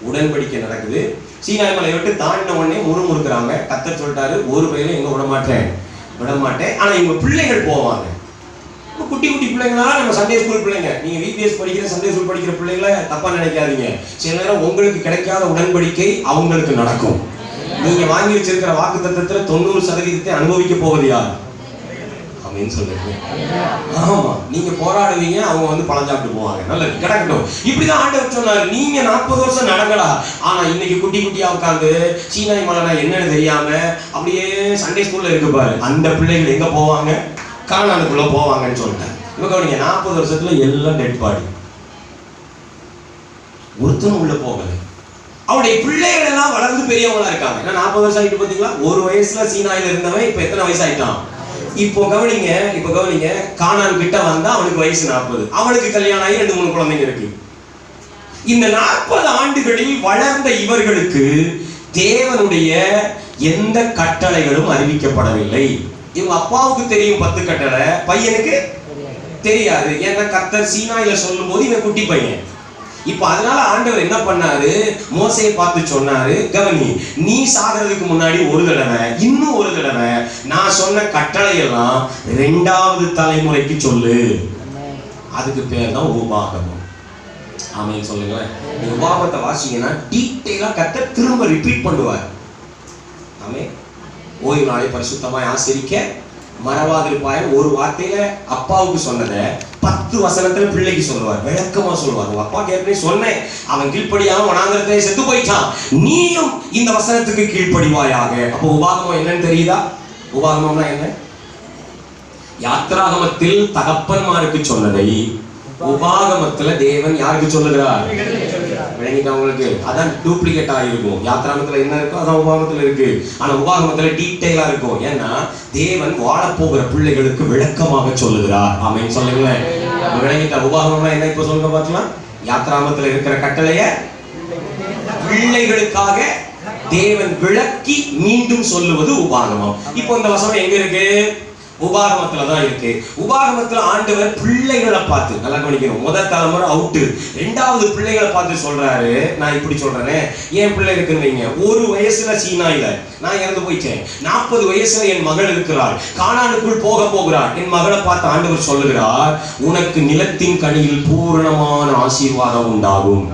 உடன்படிக்கை நடக்குது. சீனாய் மலையை விட்டு தாண்டின உடனே முறுமுறுக்கிறாங்க. கர்த்தர் சொல்லிட்டாரு, ஒரு பையில எங்க விட மாட்டேன். ஆனா இவங்க பிள்ளைகள் போவாங்க. குட்டி குட்டி பிள்ளைங்களா, நம்ம சண்டே ஸ்கூல் பிள்ளைங்க, நீங்க விபிஎஸ் படிக்கிற சண்டே ஸ்கூல் படிக்கிற பிள்ளைங்களை தப்பா நினைக்காதீங்க. சில நேரம் உங்களுக்கு கிடைக்காத உடன்படிக்கை அவங்களுக்கு நடக்கும். நீங்க வாங்கி வச்சிருக்கிற வாக்குத்தத்தத்துல 90% அனுபவிக்க போவது யார்? அப்படின்னு சொல்லுங்க. ஆமா, நீங்க போராடுவீங்க, அவங்க வந்து பழம் சாப்பிட்டு போவாங்க. நல்லது, கிடக்கட்டும். இப்படிதான் ஆண்டவர் சொன்னாரு, நீங்க 40 வருஷம் நடங்கடா. ஆனா இன்னைக்கு குட்டி குட்டியா உட்காந்து சீனாய் மலைனா என்னன்னு தெரியாம அப்படியே சண்டே ஸ்கூல்ல இருக்கு பாரு, அந்த பிள்ளைகள் எங்க போவாங்க? கானானுக்குள்ள போவாங்கன்னு சொல்லிட்டேன். இவங்க 40 வருஷத்துல எல்லாம் டெட் பாடி, ஒருத்தரும் உள்ள போகல. அவருடைய பிள்ளைகள் எல்லாம் வளர்ந்து பெரியவங்களா இருக்காங்க. 40 வருஷம் ஆயிட்டு பாத்தீங்களா? ஒரு வயசுல சீனாயில இருந்தவன் இப்ப எத்தனை வயசு ஆயிட்டான்? இப்போ கவனிங்க, கானான் கிட்ட வந்தா அவனுக்கு வயசு 40. அவனுக்கு கல்யாணம் ஆகி 2-3 குழந்தைங்க இருக்கு. இந்த 40 ஆண்டுகளில் வளர்ந்த இவர்களுக்கு தேவனுடைய எந்த கட்டளைகளும் அறிவிக்கப்படவில்லை. இவங்க அப்பாவுக்கு தெரியும் 10 கட்டளை, பையனுக்கு தெரியாது. ஏன்னா கர்த்தர் சீனாயில சொல்லும் போது இவன் குட்டி பையன். இப்ப அதனால ஆண்டவர் என்ன பண்ணாரு? மோசையை பார்த்து சொன்னாரு, கவனி, நீ சாகிறதுக்கு முன்னாடி ஒரு தடவை, இன்னும் ஒரு தடவை நான் சொன்ன கட்டளை எல்லாம் 2வது தலைமுறைக்கு சொல்லு. அதுக்கு பேர் தான் உபாகமம். ஆமென் சொல்லுங்களேன். உபாகமத்தை வாசிங்கன்னா டீட்டெயிலா கர்த்தர் திரும்ப ரிப்பீட் பண்ணுவார். ஆமென். ஓய்வு நாளை பரிசுத்தமாய் ஆசரிக்க மறவாதிருப்பாய் ஒரு வார்த்தையில அப்பாவுக்கு சொன்னதை 10 வசனத்துல பிள்ளைக்கு சொல்லுவார், விளக்கமா சொல்லுவார். உங்க அப்பா ஏற்கனவே சொன்னேன், அவன் கீழ்ப்படியாம வனாந்திரத்தை செத்து போயிட்டான், நீயும் இந்த வசனத்துக்கு கீழ்ப்படிவாயாக. அப்போ உபாகமம் என்னன்னு தெரியுதா? உபாகமம்னா என்ன? யாத்ராகமத்தில் தகப்பன்மாருக்கு சொன்னதை உபாகமத்துல தேவன் யாருக்கு சொல்லுகிறார்? விளங்கிட்டா உங்களுக்கு? அதான் டூப்ளிகேட் ஆகிருக்கும். யாத்ராகமத்துல என்ன இருக்கோ அதான் உபாகமத்துல இருக்கு. ஆனா உபாகமத்துல டீட்டெயிலா இருக்கும். ஏன்னா தேவன் வாழப்போகிற பிள்ளைகளுக்கு விளக்கமாக சொல்லுகிறார். ஆமென் சொல்லுங்களேன். விளங்கிட்டா? உபாகமம்னா என்ன இப்ப சொல்லுங்க பார்க்கலாம். யாத்ராகமத்துல இருக்கிற கட்டளைய பிள்ளைகளுக்காக தேவன் விளக்கி மீண்டும் சொல்லுவது உபாகமம். இப்போ இந்த வசனம் எங்க இருக்கு? உபாகமத்துல தான் இருக்கு. உபாகமத்துல ஆண்டவர் பிள்ளைகளை பார்த்து, நல்லா கவனிக்கணும், முதல் தலைமுறை அவுட்டு, 2வது பிள்ளைகளை பார்த்து சொல்றாரு. நான் இப்படி சொல்றேனே, என் பிள்ளை இருக்குன்னு வைங்க, ஒரு வயசுல சீனாயில நான் இறந்து போயிட்டேன், 40 வயசுல என் மகள் இருக்கிறாள், கானானுக்குள் போக போகிறாள். என் மகளை பார்த்து ஆண்டவர் சொல்லுகிறார், உனக்கு நிலத்தின் கனியில் பூரணமான ஆசீர்வாதம் உண்டாகும்.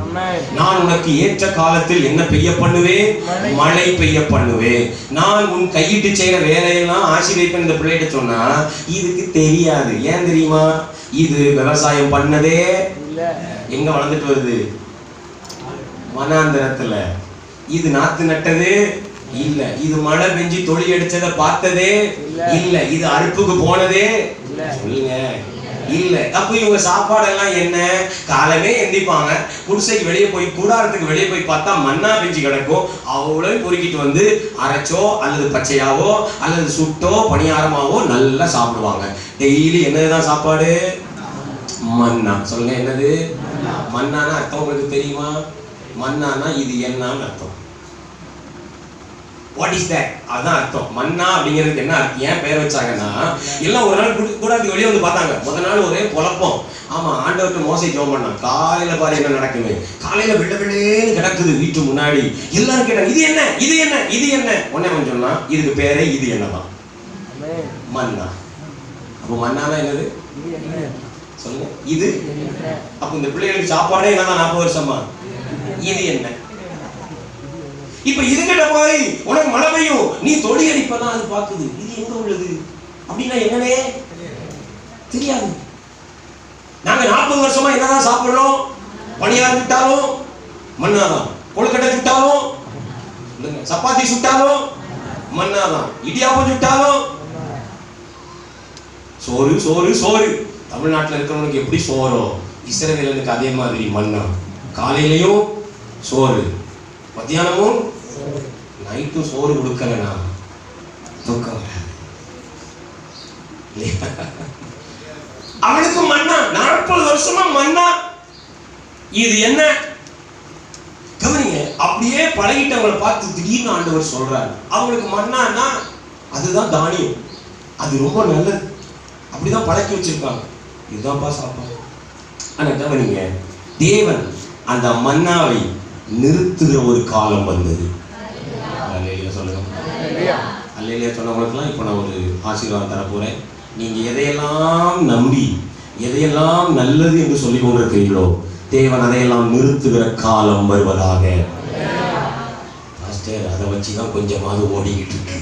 நான் உனக்கு ஏற்ற காலத்தில் என்ன பெய்ய பண்ணுவேன்? மழை பெய்ய பண்ணுவேன். நான் உன் கையிட்டு செய்யற வேலையெல்லாம் ஆசீர்வதிப்பேன். இந்த பிள்ளைகிட்ட சொன்னா இதுக்கு தெரியாது. ஏன் தெரியுமா? இது விவசாயம் பண்ணதே எங்க வளர்ந்துட்டு வருது? வனாந்திரத்துல. இது நாத்து நட்டது இல்ல, இது மழை பெஞ்சு தொழில் அடிச்சதை பார்த்ததே இல்ல, இது அறுப்புக்கு போனதே சொல்லுங்க இல்ல. அப்ப இவங்க சாப்பாடெல்லாம் என்ன? காலமே எந்திப்பாங்க, குடிசைக்கு வெளியே போய், கூடாரத்துக்கு வெளியே போய் பார்த்தா மண்ணா பெஞ்சு கிடக்கும். அவ்வளவு பொறுக்கிட்டு வந்து அரைச்சோ அல்லது பச்சையாவோ அல்லது சுட்டோ பணியாரமாவோ நல்லா சாப்பிடுவாங்க. டெய்லி என்னதுதான் சாப்பாடு? மன்னா. சொல்லுங்க, என்னது மன்னானா அர்த்தம் உங்களுக்கு தெரியுமா? மன்னானா இது என்னன்னு அர்த்தம். What is that? அதான் அர்த்தம். மன்னா அப்படிங்கிறதுக்கு என்ன அர்த்தம்? ஏன் பெயர் வச்சாங்கன்னா, எல்லாம் ஒரு நாள் கூடாரத்துக்கு வெளியே வந்து பார்த்தாங்க. முதல் நாள் ஒரே குழப்பம். ஆமா, ஆண்டவர்கிட்ட மோசை ஜெபம் பண்ணான். காலையில பாரு என்ன நடக்குது, காலையில விடவிடேன்னு கிடக்குது வீட்டு முன்னாடி. எல்லாரும் கேட்டாங்க, இது என்ன, இது என்ன, இது என்ன? உடனே அவன் சொன்னா, இதுக்கு பேரே இது என்னதான், மன்னா. அப்போ மன்னானா என்னது சொல்லுங்க? இது. அப்ப இந்த பிள்ளைகளுக்கு சாப்பாடே என்னதான் 40 வருஷமா? இது என்ன? இப்ப இதுகிட்ட போய் உனக்கு மழை பெய்யும், நீ தொடி அடிப்பதான் அது பாக்குது. இது எங்க உள்ளது அப்படின்னா என்னவே தெரியாது. நாங்க 40 வருஷமா என்னதான் சாப்பிடுறோம்? பணியாரம் சுட்டாலும் மண்ணாதான், கொழுக்கட்டை சுட்டாலும் சப்பாத்தி சுட்டாலும் மண்ணாதான், இடியாப்பம் சுட்டாலும் சோறு சோறு சோறு. தமிழ்நாட்டில் இருக்கிறவனுக்கு எப்படி சோறோ இஸ்ரவேலனுக்கு அதே மாதிரி மண்ணா. காலையிலையும் சோறு, மத்தியானமும் நைட்டும் சோறு கொடுக்கலனா தூக்கம் வராது. அவனுக்கு மண்ணா, 40 வருஷமா மண்ணா. இது என்ன கவனிங்க. அப்படியே பழகிட்டவங்களை பார்த்து திடீர்னு ஆண்டவர் சொல்றாரு, அவங்களுக்கு மண்ணான்னா அதுதான் தானியம், அது ரொம்ப நல்லது, அப்படிதான் பழக்கி வச்சிருக்காங்க, இதுதான்ப்பா சாப்பாடு. ஆனா கவனிங்க, தேவன் அந்த மன்னாவை நிறுத்துகிற ஒரு காலம் வந்தது. அல்லேலூயா சொல்லுங்க. அல்லேலூயா சொன்னவங்களுக்குலாம் இப்போ நான் ஒரு ஆசீர்வாதம் தர போறேன். நீங்க எதையெல்லாம் நம்பி எதையெல்லாம் நல்லது என்று சொல்லிக் கொண்டிருக்கிறீர்களோ, தேவன் அதையெல்லாம் நிறுத்துகிற காலம் வருவதாக. அதை வச்சுதான் கொஞ்சமாவது ஓடிக்கிட்டு இருக்கு.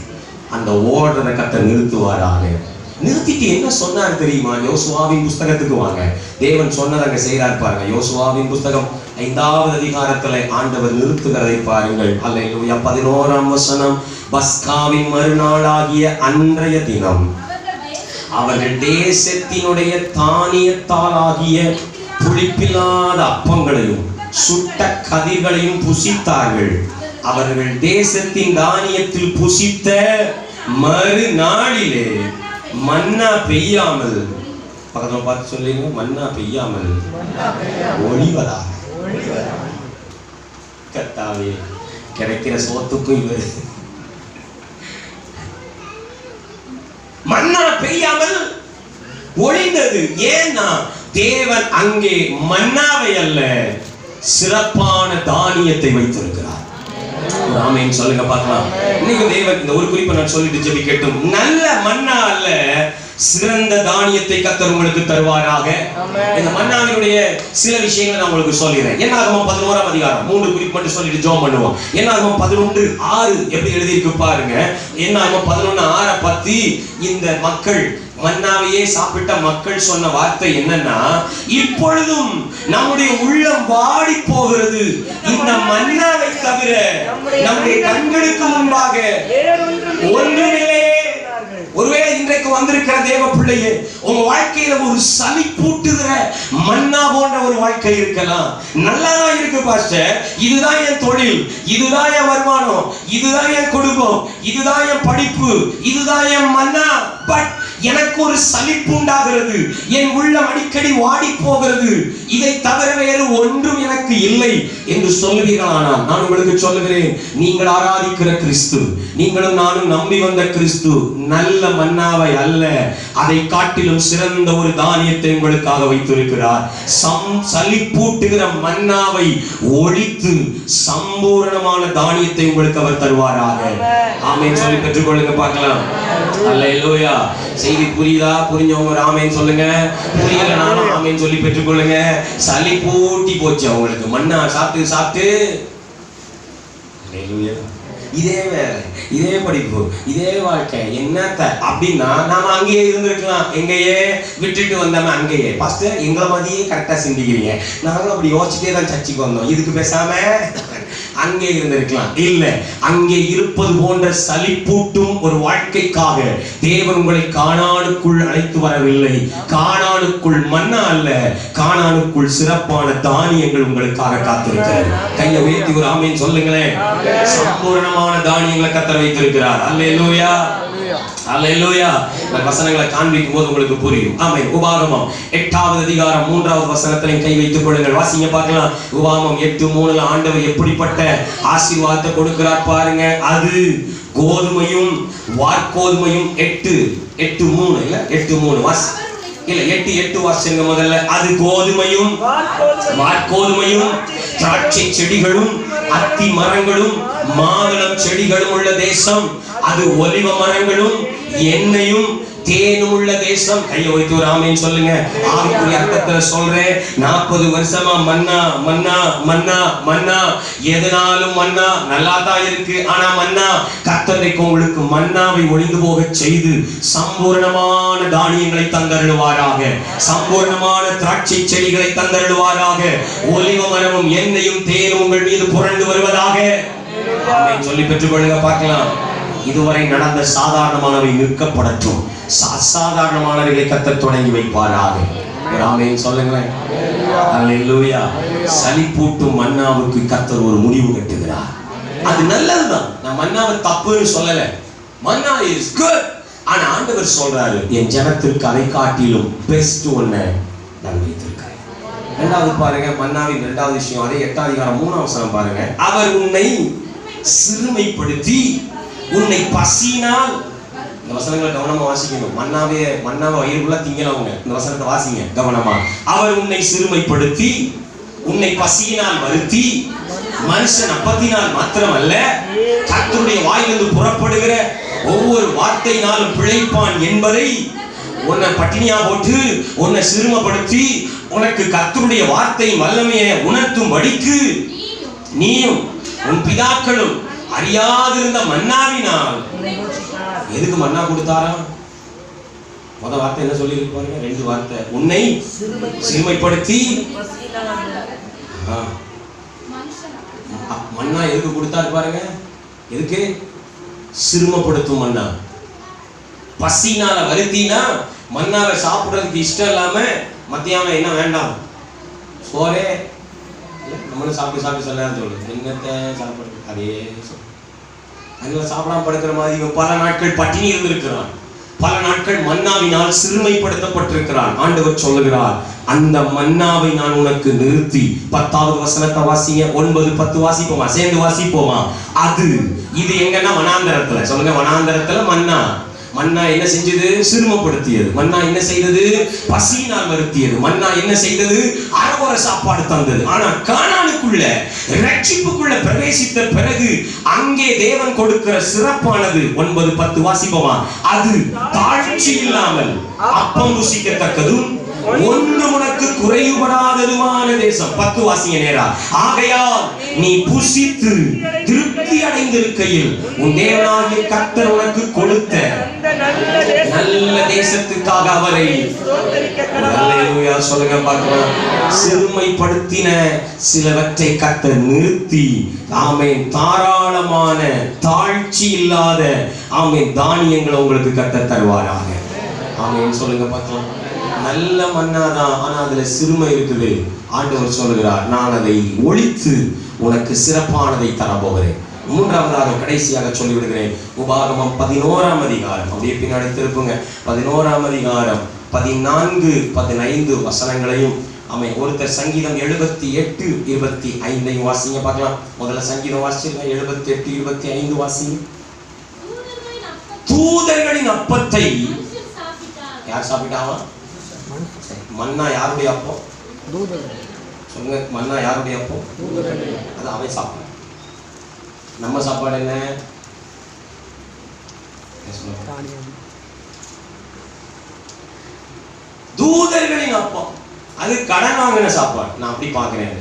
அந்த ஓடுறத கர்த்தர் நிறுத்துவாராக. நிறுத்திட்டு என்ன சொன்னார் தெரியுமா? யோசுவாவின் புஸ்தகத்துக்கு வாங்க. தேவன் சொன்னதை அங்க செய்யறார் பாருங்க. யோசுவாவின் புஸ்தகம் 5வது அதிகாரத்துல ஆண்டவர் நிறுத்துகிறதை பாருங்கள். அல்லேலூயா. 11ஆம் வசனம். பஸ்காவின் மறுநாளாகிய அன்றைய தினம் அவர்கள் தேசத்தினுடைய தானியத்தால் ஆகிய புளிப்பில்லாத அப்பங்களையும் சுட்ட கதிர்களையும் புசித்தார்கள். அவர்கள் தேசத்தின் தானியத்தில் புசித்த மறுநாளிலே மன்னா பெய்யாமல், பக்கத்துல பார்த்து சொல்லுங்க, மன்னா பெய்யாமல் ஒளிவதாக. கர்த்தாவே, கிடைக்கிற சோத்துக்கும் இவர் மன்னா பெய்யாமல் ஒளிந்தது. ஏன்னா தேவன் அங்கே மன்னாவை அல்ல, சிறப்பான தானியத்தை வைத்திருக்கிறார். ஆமென் சொல்லுங்க பார்க்கலாம். இன்னைக்கு தேவன் இந்த ஒரு குறிப்பை நான் சொல்லிட்டு ஜெபிக்கட்டும். நல்ல மன்னா அல்ல, சிறந்த தானியத்தை கர்த்தர் உங்களுக்கு தருவாராக. இந்த மன்னாவினுடைய சில விஷயங்களை நான் உங்களுக்கு சொல்லிடுறேன். என்னாகமம் 11ஆம் அதிகாரம் 3 குறிப்பு மட்டும் சொல்லிட்டு ஜெபம் பண்ணுவோம். என்னாகமம் 11:6 எப்படி எழுதி இருக்கு பாருங்க. என்னாகமம் 11:6 பத்தி இந்த மக்கள் மன்னாவையே சாப்பிட்ட மக்கள் சொன்ன வார்த்தை என்னன்னா, இப்பொழுதும் நம்முடைய உள்ளம் வாடி போகிறது, இந்த மன்னாவை தவிர நம்முடைய கண்களுக்கு முன்பாக ஒன்றுமில்லையே. ஒருவேளை இன்றைக்கு வந்திருக்கிற தேவ பிள்ளையே, உங்க வாழ்க்கையில ஒரு சலிப்பூட்டுகிற மன்னா போன்ற ஒரு வாழ்க்கை இருக்கலாம். நல்லாதான் இருக்கு பாஸ்டர், இதுதான் என் தொழில், இதுதான் என் வருமானம், இதுதான் என் குடும்பம், இதுதான் என் படிப்பு, இதுதான் என் மன்னா. பட் எனக்கு ஒரு சலிப்பு உண்டாகிறது, என் உள்ளம் அடிக்கடி வாடி போகிறது, இதை தவிர வேறு ஒன்றும் எனக்கு இல்லை என்று சொல்லுவீர்களானால் நான் உங்களுக்கு சொல்லுகிறேன், நீங்கள் ஆராதிக்கிற கிறிஸ்து, நீங்களும் நானும் நம்பி வந்த கிறிஸ்து நல்ல மன்னாவை அல்ல, அதை காட்டிலும் சிறந்த ஒரு தானியத்தை உங்களுக்காக வைத்திருக்கிறார். சலிப்பூட்டுகிற மன்னாவை ஒழித்து சம்பூரணமான தானியத்தை உங்களுக்கு அவர் தருவாராக. ஆமென் சொல்லி பெற்றுக்கொள்ளுங்க பார்க்கலாம். அல்லேலூயா. செய்தி புரியுதா? புரிஞ்சவங்க ஒரு ஆமென் சொல்லுங்க. புரியலனாலும் ஆமென் சொல்லி பெற்றுக்கொள்ளுங்க. சளி பூட்டி போச்சு அவங்களுக்கு மண்ணா சாப்பிட்டு சாப்பிட்டு. அல்லேலூயா. இதே வேலை, இதே படிப்பு, இதே வாழ்க்கை என்னத்த அப்படின்னா நாம அங்கேயே இருந்திருக்கலாம். எங்கேயே விட்டுட்டு வந்தாம அங்கேயே. பாஸ்டர் எங்களை மாதிரியே கரெக்டா சிந்திக்கிறீங்க, நாங்களும் அப்படி யோசிச்சுட்டே தான் சர்ச்சைக்கு வந்தோம், இதுக்கு பேசாம அங்கே இருந்திருக்கலாம். இல்ல, அங்கே இருப்பது போன்ற சலிப்பூட்டும் ஒரு வாழ்க்கைக்காக தேவன் உங்களை கானானுக்குள் அழைத்து வரவில்லை. கானானுக்குள் மன்னா அல்ல, கானானுக்குள் சிறப்பான தானியங்கள் உங்களுக்காக காத்திருக்கிறது. கையை உயர்த்தி ஒரு ஆமென் சொல்லுங்களேன். சம்பூரணமான தானியங்களை கர்த்தர் வைத்திருக்கிறார். அல்லேலூயா. அல்லேலூயா. வசனங்களை காண்பிக்கும் போது உங்களுக்கு புரியும். ஆமென். உபாகமம் 8வது அதிகாரம் 3வது வசனத்திலே கை வைத்துக் கொள்ளுங்கள். வாசிங்க பார்க்கலாம். உபாகமம் 8:3 ஆண்டவர் எப்படிப்பட்ட ஆசீர்வாதத்தை கொடுக்கிறார் பாருங்க. அது கோதுமையும் வாற்கோதுமையும் 8:3 இல்ல 8:3 வாசி இல்ல 8 வாசிங்க முதல்ல. அது கோதுமையும் வாற்கோதுமையும் திராட்சை செடிகளும் அத்தி மரங்களும் மாதுளம் செடிகளும் உள்ள தேசம். அது ஒலிவ மரங்களும் எண்ணெயும் தேனும் உள்ள தேசம். கையை வைத்து ஒரு ஆமேன் சொல்லுங்க. ஆவிக்குரிய அர்த்தத்துல சொல்றேன். 40 வருஷமா மன்னா மன்னா மன்னா மன்னா, எதனாலும் மன்னா நல்லா தான் இருக்கு. ஆனா மன்னா கர்த்தருக்கு உங்களுக்கு மன்னாவை ஒளிந்து போக செய்து சம்பூர்ணமான தானியங்களை தந்தருளுவாராக, சம்பூர்ணமான திராட்சை செடிகளை தந்தருளுவாராக, ஒலிவ மரமும் எண்ணெயும் தேனும் உங்கள் மீது புரண்டு வருவதாக. ஆமென் சொல்லி பெற்றுக்கொள்ளுங்க. பார்க்கலாம். இதுவரை நடந்த சாதாரணமானவை நிற்கப்படட்டும், அசாதாரணமானவைகளை கர்த்தர் தொடங்கி வைப்பாராக. ஆமென் சொல்லுங்களேன். அல்லேலூயா. சலிப்பூட்டும் மன்னாவுக்கு கர்த்தர் ஒரு முடிவு கட்டுகிறார். அது நல்லதுதான். நான் மன்னாவை தப்புன்னு சொல்லல. மன்னா இஸ் குட். ஆனா ஆண்டவர் சொல்றாரு, என் ஜனத்திற்கு அதை காட்டிலும் பெஸ்ட் ஒன்ன நான் வைத்திருக்கிறேன். இரண்டாவது பாருங்க, மன்னாவின் இரண்டாவது விஷயம். அதே 8ஆம் அதிகாரம் 3ஆம் வசனம் பாருங்க. அவர் உன்னை சிறுமைப்படுத்தி உன்னை பசியினால், இந்த வசனங்களை கவனமா வாசிக்கணும். மன்னாவை வயிறுக்குள்ள திங்கலவங்க இந்த வசனத்தை வாசிங்க கவனமா. அவர் உன்னை சிறுமைப்படுத்தி உன்னை பசியினால் வருத்தி, மனுஷன் அப்பத்தினால் மாத்திரமல்ல கர்த்தருடைய வாயிலிருந்து புறப்படுகிற ஒவ்வொரு வார்த்தையினாலும் பிழைப்பான் என்பதை உன்னை பட்டினியா போட்டு உன்னை சிறுமைப்படுத்தி உனக்கு கர்த்தருடைய வார்த்தையின் வல்லமையை உணர்த்தும்படிக்கு நீயும் உன் பிதாக்களும் அறியாதிருந்த மன்னாவினால். எதுக்கு மன்னா கொடுத்தாரா? முத வார்த்தை என்ன சொல்லி இருப்பாருங்க? 2 வார்த்தை. உன்னை சிறுமைப்படுத்தி. மன்னா எதுக்கு கொடுத்தாரு பாருங்க? எதுக்கு? சிறுமைப்படுத்தும் மன்னா. பசினால வருத்தினா மன்னாவை சாப்பிடுறதுக்கு இஷ்டம் இல்லாம மத்தியானம் என்ன வேண்டாம், சோறே நம்மளும் சாப்பிட்டு சொல்ல சொல்லு, என்னத்தை சாப்பிடுறது அதே அங்க சாப்பிடாம படுக்கிற மாதிரி பல நாட்கள் பட்டினி இருந்திருக்கிறான். பல நாட்கள் மன்னாவினால் சிறுமைப்படுத்தப்பட்டிருக்கிறான். ஆண்டவர் சொல்லுகிறார், அந்த மன்னாவை நான் உனக்கு நிறுத்தி. 10வது வசனத்தை வாசிங்க. 9, 10 வாசிப்போமா? சேர்ந்து வாசிப்போமா? அது இது எங்கன்னா வனாந்தரத்துல. சொல்லுங்க, வனாந்தரத்துல மன்னா. மன்னா என்ன செஞ்சது? சிறுமைப்படுத்தியது. மன்னா என்ன செய்தது? பசியினால் வருத்தியது. மன்னா என்ன செய்தது? அறகுறை சாப்பாடு தந்தது. ஆனா கானானுக்குள்ள, ரட்சிப்புக்குள்ள பிரவேசித்த பிறகு அங்கே தேவன் கொடுக்கிற சிறப்பானது 9, 10 வாசிப்போமா? அது தாழ்ச்சி இல்லாமல் அப்பம் ருசிக்கத்தக்கதும் ஒன்று உனக்கு குறைவுபடாததுமான தேசம். 10 வாசிங்க நேரா. ஆகையால் நீ புசித்து திருப்தி அடைந்திருக்கையில் உன் தேவனாகிய கர்த்தர் உனக்கு கொடுத்த நல்ல தேசத்துக்காக அவரை அல்லேலூயா சொல்லுங்க பார்க்கலாம். சிறுமைப்படுத்தின சிலவற்றை கர்த்தர் நிறுத்தி, ஆமென், தாராளமான தாழ்ச்சி இல்லாத ஆமென் தானியங்களை உங்களுக்கு கர்த்தர் தருவாராக. ஆமென் சொல்லுங்க பார்க்கலாம். நல்ல மன்னாதான், ஆனா அதுல சிறுமை இருக்குது. ஆண்டவர் சொல்லுகிறார், நான் அதை ஒழித்து உனக்கு சிறப்பானதை தரப்போகிறேன். 3வதாக கடைசியாக சொல்லிவிடுகிறேன். உபாகமம் 11ஆம் அதிகாரம், அப்படியே பின்னாடி திருப்புங்க. 11ஆம் அதிகாரம் 14, 15 வசனங்களையும் ஒருத்தர் சங்கீதம் 78, 25 வாசிங்க பார்க்கலாம். முதல்ல சங்கீதம் வாசிச்சிருங்க. 78, 25 வாசிங்க. தூதர்களின் அப்பத்தை யார் சாப்பிட்டாவா? மன்னா யாருடைய அப்பம்? சொல்லுங்க, மன்னா யாருடைய அப்பம்? அது அவன் சாப்பாடு. நம்ம சாப்பாடு என்ன? தூதர்களின் அப்பம். அது கடன் வாங்கின சாப்பாடு. நான் அப்படி பார்க்கிறேன்.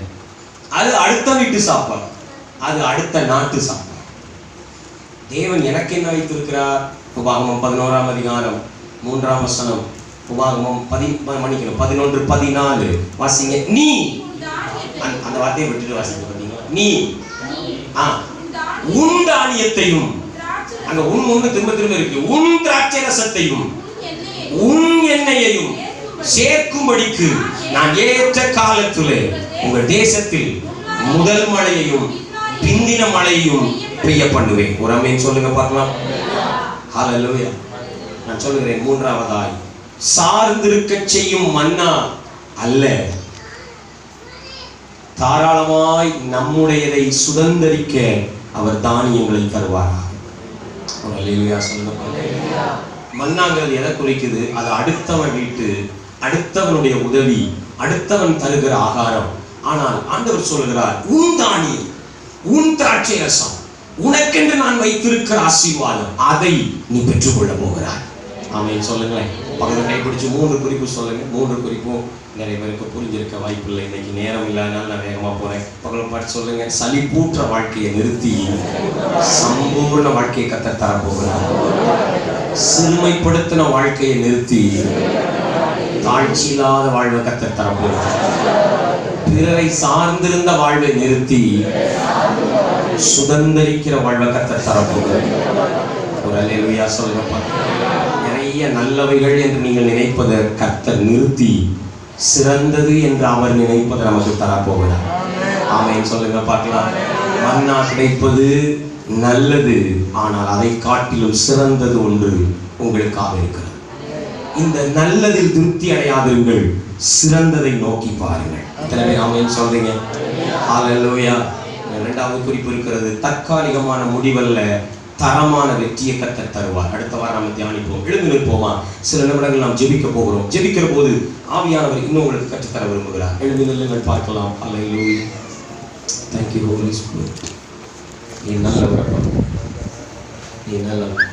அது அடுத்த வீட்டு சாப்பாடு, அது அடுத்த நாட்டு சாப்பாடு. தேவன் எனக்கு என்ன வைத்திருக்கிறார்? உபாகமம் 11ஆம் அதிகாரம் 3ஆம் வசனம். உபாகமம் 11, 14 வாசிங்க. நீ அந்த வார்த்தையை விட்டுட்டு வாசிங்க. பாத்தீங்களா? நீ உன் தானியத்தையும், அங்க ஒண்ணு திரும்ப இருக்கு, உன் திராட்சை ரசத்தையும் உன் எண்ணெயையும் சேர்க்கும்படிக்கு நான் ஏற்ற காலத்திலே உங்கள் தேசத்தில் முதல் மழையையும் பிந்தின மழையையும் பெய்ய பண்ணுவேன். ஒரு ஆமென் சொல்லுங்க பார்க்கலாம். ஹல்லேலூயா. நான் சொல்லுகிறேன், 3வதாய் சார்ந்திருக்க செய்யும் மன்னா அல்ல, தாராளமாய் நம்முடையதை சுதந்தரிக்க அவர் தானியங்களை தருவாராக. ஹல்லேலூயா சொல்லுங்க. மன்னாங்கிறது எதை குறிக்குது? அது அடுத்தவன் வீட்டு, அடுத்தவனுடைய உதவி, அடுத்தவன் தருகிற ஆகாரம். ஆனால் ஆண்டவர் சொல்கிறார், உன் தானியம், உன் திராட்சை ரசம், உனக்கென்று நான் வைத்திருக்கிற ஆசீர்வாதம், அதை நீ பெற்றுக்கொள்ள போகிறாய். ஆமென் சொல்லுங்களேன். பக்கத்தில் கைப்பிடிச்சு 3 குறிப்பு சொல்லுங்க. 3 குறிப்பும் நிறைய பேருக்கு புரிஞ்சிருக்க வாய்ப்பில்லை. இன்னைக்கு நேரம் இல்லாதனால நான் வேகமாக போகிறேன். பக்கத்தில் பாட்டு சொல்லுங்க. சலிப்பூற்ற வாழ்க்கையை நிறுத்தி சம்பூர்ண வாழ்க்கையை கர்த்தர் தரப்போகிறார். சிறுமைப்படுத்தின வாழ்க்கையை நிறுத்தி தாழ்ச்சி இல்லாத வாழ்வை கர்த்தர் தரப்போகிறார். பிறரை சார்ந்திருந்த வாழ்வை நிறுத்தி சுதந்திரிக்கிற வாழ்வை கர்த்தர் தரப்போகிறார். ஒரு அல்லேலூயா சொல்லுங்கப்பா. நிறைய நல்லவைகள் என்று நீங்கள் நினைப்பதை கர்த்தர் நிறுத்தி சிறந்தது என்று அவர் நினைப்பதை நமக்கு தரப்போகிறார். ஆமென் சொல்லுங்க பார்க்கலாம். மன்னா கிடைப்பது நல்லது, ஆனால் அதை காட்டிலும் சிறந்தது ஒன்று உங்களுக்காக இருக்கிறது. இந்த நல்லதில் திருப்தி அடையாதிருங்கள், சிறந்ததை நோக்கி பாருங்கள். இத்தனை பேர் ஆமென் சொல்றீங்க? ஹல்லேலூயா. இரண்டாவது குறிப்பு இருக்கிறது. தற்காலிகமான முடிவல்ல, தரமான வெற்றியை கர்த்தர் தருவார். அடுத்த வாரம் நம்ம தியானிப்போம். எழுந்து நிற்போமா? சில நிமிடங்கள் நாம் ஜெபிக்க போகிறோம். ஜெபிக்கிற போது ஆவியானவர் இன்னும் உங்களுக்கு கற்றுத்தர விரும்புகிறார். எழுந்து நில்லுங்கள், பார்க்கலாம். ஹல்லேலூயா. Thank you, Holy Spirit. நீ நல்லவர். நீ நல்லவர்.